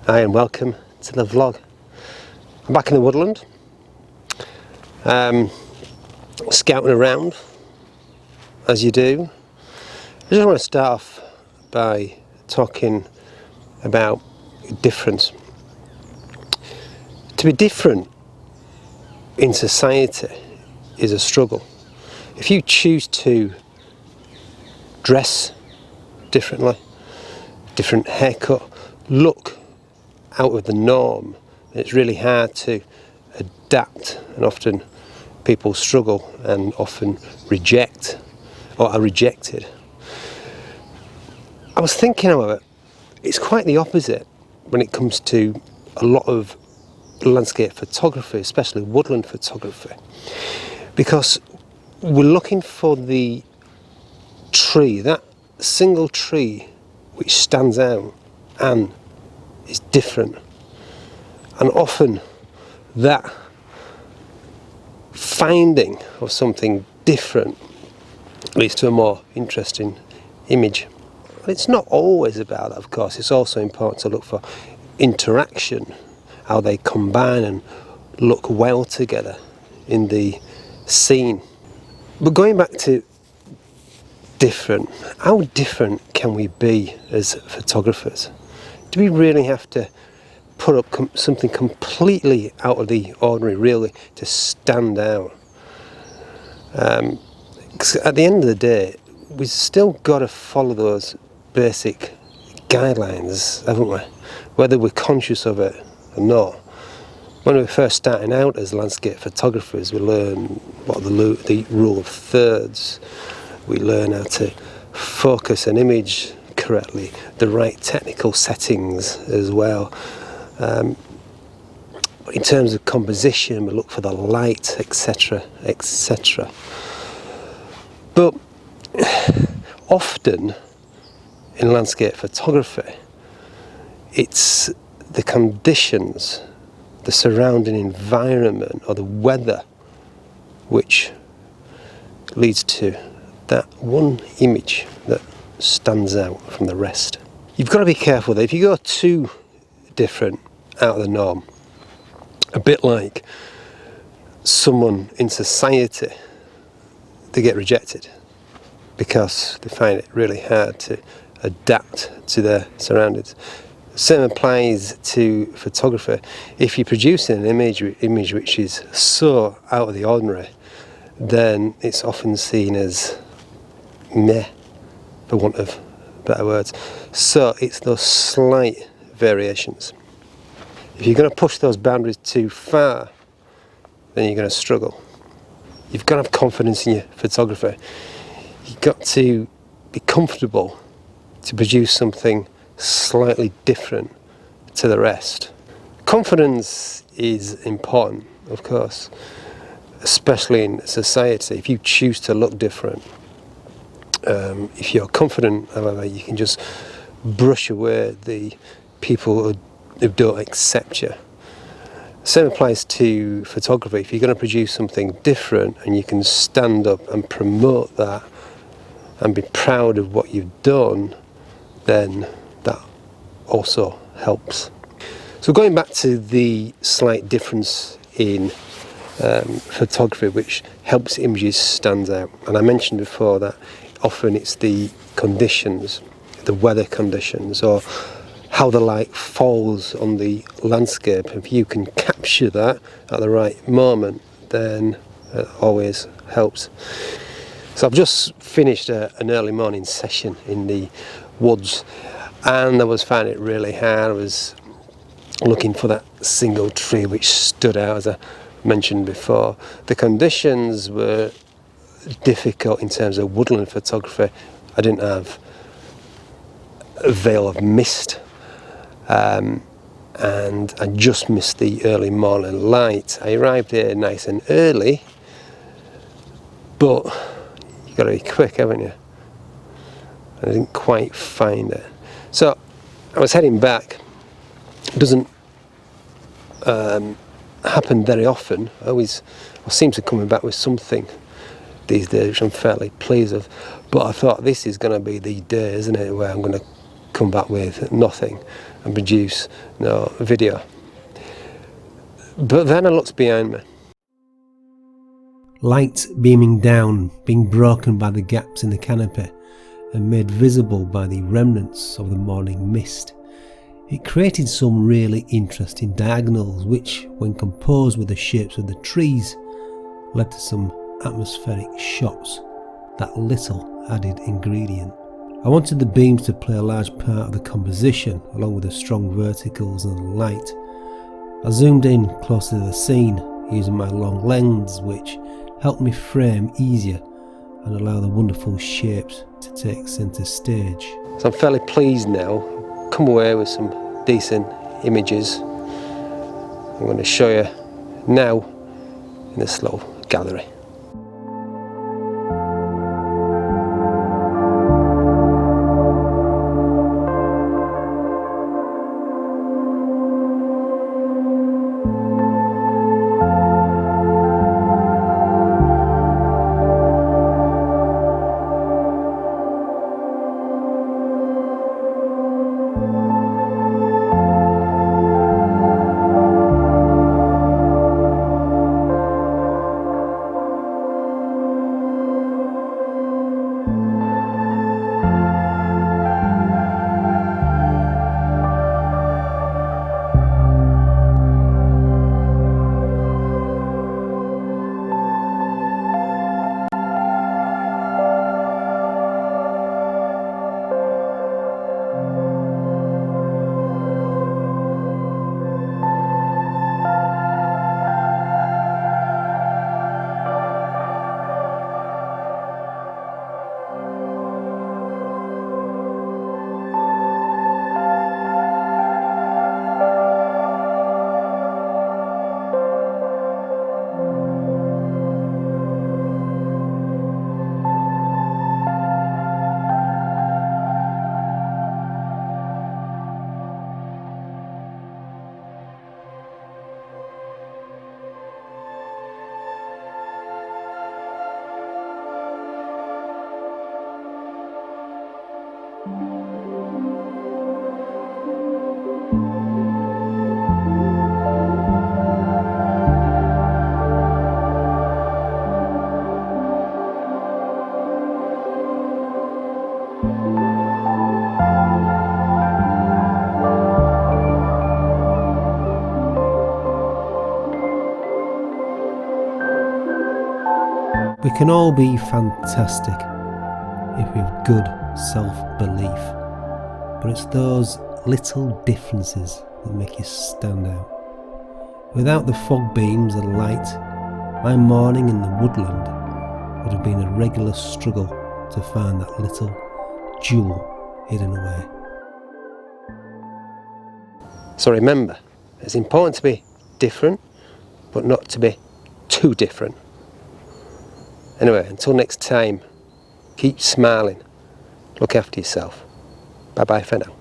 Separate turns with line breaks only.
Hi and welcome to the vlog. I'm back in the woodland, scouting around as you do. I just want to start off by talking about difference. To be different in society is a struggle. If you choose to dress differently, different haircut, look out of the norm, it's really hard to adapt, and often people struggle and often reject or are rejected. I was thinking, however, it's quite the opposite when it comes to a lot of landscape photography, especially woodland photography, because we're looking for the tree, that single tree which stands out and is different, and often that finding of something different leads to a more interesting image. But it's not always about that, of course. It's also important to look for interaction, how they combine and look well together in the scene. But going back to different, how different can we be as photographers? Do we really have to put up something completely out of the ordinary, really, to stand out? 'Cause at the end of the day, we've still got to follow those basic guidelines, haven't we? Whether we're conscious of it or not. When we're first starting out as landscape photographers, we learn what the rule of thirds. We learn how to focus an image correctly, the right technical settings as well. In terms of composition, we look for the light, etc., etc. But often in landscape photography, it's the conditions, the surrounding environment or the weather which leads to that one image that stands out from the rest. You've got to be careful that if you go too different, out of the norm, a bit like someone in society, they get rejected because they find it really hard to adapt to their surroundings. Same applies to photography. If you're producing an image which is so out of the ordinary, then it's often seen as meh, for want of better words. So it's those slight variations. If you're going to push those boundaries too far, then you're going to struggle. You've got to have confidence in your photography. You've got to be comfortable to produce something slightly different to the rest. Confidence is important, of course, especially in society. If you choose to look different, if you're confident, however, you can just brush away the people who don't accept you. Same applies to photography. If you're going to produce something different and you can stand up and promote that and be proud of what you've done, then that also helps. So going back to the slight difference in photography which helps images stand out, and I mentioned before that often it's the conditions, the weather conditions, or how the light falls on the landscape. If you can capture that at the right moment, then it always helps. So I've just finished an early morning session in the woods, and I was finding it really hard. I was looking for that single tree which stood out, as I mentioned before. The conditions were difficult in terms of woodland photography. I didn't have a veil of mist, and I just missed the early morning light. I arrived here nice and early, but you've got to be quick, haven't you? I didn't quite find it. So I was heading back. It doesn't happen very often. I seem to coming back with something these days, which I'm fairly pleased with. But I thought this is going to be the day, isn't it, where I'm going to come back with nothing and produce no video. But then I looked behind me.
Light beaming down, being broken by the gaps in the canopy and made visible by the remnants of the morning mist. It created some really interesting diagonals which, when composed with the shapes of the trees, led to some atmospheric shots, that little added ingredient. I wanted the beams to play a large part of the composition along with the strong verticals and the light. I zoomed in closer to the scene using my long lens, which helped me frame easier and allow the wonderful shapes to take centre stage.
So I'm fairly pleased now, come away with some decent images. I'm going to show you now in this little gallery.
We can all be fantastic if we have good self-belief, but it's those little differences that make you stand out. Without the fog beams and light, my morning in the woodland would have been a regular struggle to find that little jewel hidden away.
So remember, it's important to be different, but not to be too different. Anyway, until next time, keep smiling, look after yourself. Bye bye for now.